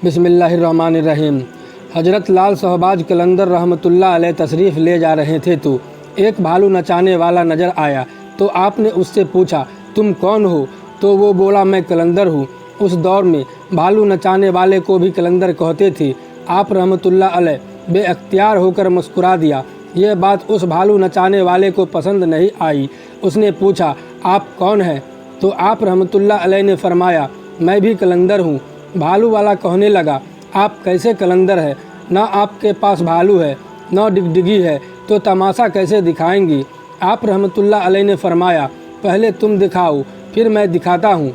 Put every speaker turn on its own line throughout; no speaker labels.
बिस्मिल्लाहिर्रहमानिर्रहीम। हज़रत लाल शहबाज कलंदर रहमतुल्लाह अलैह तशरीफ़ ले जा रहे थे तो एक भालू नचाने वाला नज़र आया। तो आपने उससे पूछा, तुम कौन हो? तो वो बोला, मैं कलंदर हूँ। उस दौर में भालू नचाने वाले को भी कलंदर कहते थे। आप रहमतुल्लाह अलैह बेअख्तियार होकर मुस्कुरा दिया। यह बात उस भालू नचाने वाले को पसंद नहीं आई। उसने पूछा, आप कौन हैं? तो आप रहमतुल्लाह अलैह ने फरमाया, मैं भी कलंदर हूँ। भालू वाला कहने लगा, आप कैसे कलंदर है? न आपके पास भालू है न डिगडिगी है, तो तमाशा कैसे दिखाएंगी? आप रहमतुल्लाह अलैह ने फरमाया, पहले तुम दिखाओ फिर मैं दिखाता हूँ।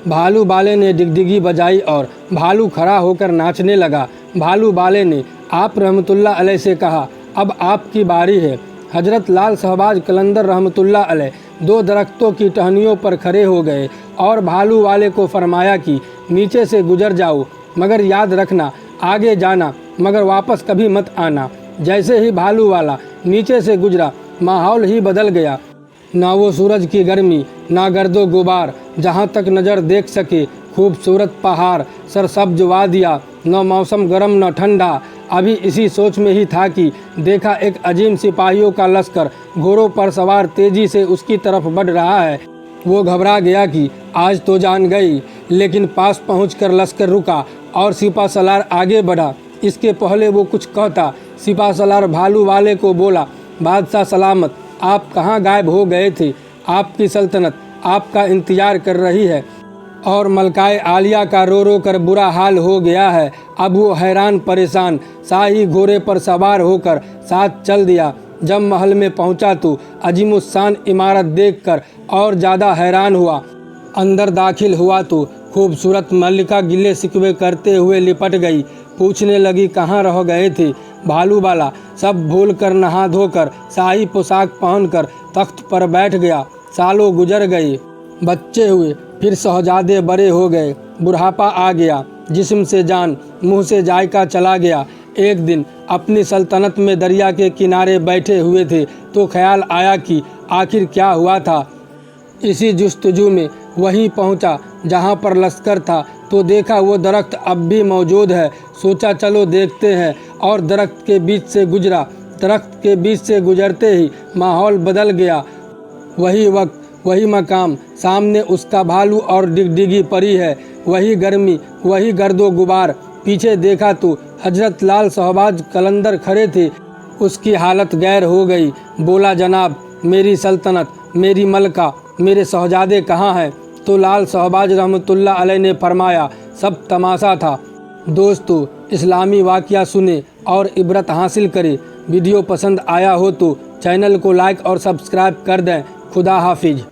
भालू वाले ने डिगडिगी बजाई और भालू खड़ा होकर नाचने लगा। भालू वाले ने आप रहमतुल्लाह अलैह से कहा, अब आपकी बारी है। हज़रत लाल शहबाज कलंदर रहमतुल्लाह अलैह दो दरख्तों की टहनियों पर खड़े हो गए और भालू वाले को फरमाया कि नीचे से गुजर जाओ, मगर याद रखना आगे जाना मगर वापस कभी मत आना। जैसे ही भालू वाला नीचे से गुजरा, माहौल ही बदल गया। ना वो सूरज की गर्मी ना गर्दो गुबार, जहाँ तक नज़र देख सके खूबसूरत पहाड़, सरसब्ज वादियाँ, न मौसम गर्म न ठंडा। अभी इसी सोच में ही था कि देखा एक अजीम सिपाहियों का लश्कर घोड़ों पर सवार तेजी से उसकी तरफ बढ़ रहा है। वो घबरा गया कि आज तो जान गई, लेकिन पास पहुंचकर लश्कर रुका और सिपा सलार आगे बढ़ा। इसके पहले वो कुछ कहता, सिपा सलार भालू वाले को बोला, बादशाह सलामत, आप कहाँ गायब हो गए थे? आपकी सल्तनत आपका इंतज़ार कर रही है और मलकाए आलिया का रो रो कर बुरा हाल हो गया है। अब वो हैरान परेशान शाही घोड़े पर सवार होकर साथ चल दिया। जब महल में पहुंचा तो अजीमुस्शान इमारत देखकर और ज़्यादा हैरान हुआ। अंदर दाखिल हुआ तो खूबसूरत मल्लिका गिले शिकवे करते हुए लिपट गई। पूछने लगी, कहाँ रह गए थे? भालू वाला सब भूल कर नहा धोकर शाही पोशाक पहनकर तख्त पर बैठ गया। सालों गुजर गए, बच्चे हुए, फिर शहजादे बड़े हो गए, बुढ़ापा आ गया, जिस्म से जान मुंह से जायका चला गया। एक दिन अपनी सल्तनत में दरिया के किनारे बैठे हुए थे तो ख्याल आया कि आखिर क्या हुआ था। इसी जुस्तजू में वहीं पहुंचा जहां पर लश्कर था तो देखा वो दरख्त अब भी मौजूद है। सोचा चलो देखते हैं और दरख्त के बीच से गुजरा। दरख्त के बीच से गुजरते ही माहौल बदल गया। वही वक्त वही मकाम, सामने उसका भालू और डिगडिगी परी है। वही गर्मी वही गर्दो गुबार। पीछे देखा तो हज़रत लाल शहबाज कलंदर खड़े थे। उसकी हालत गैर हो गई। बोला, जनाब, मेरी सल्तनत, मेरी मलका, मेरे शहजादे कहाँ हैं? तो लाल शहबाज रहमतुल्लाह अलैह ने फरमाया, सब तमाशा था। दोस्तों, इस्लामी वाक़या सुने और इबरत हासिल करें। वीडियो पसंद आया हो तो चैनल को लाइक और सब्सक्राइब कर दें। खुदा हाफिज।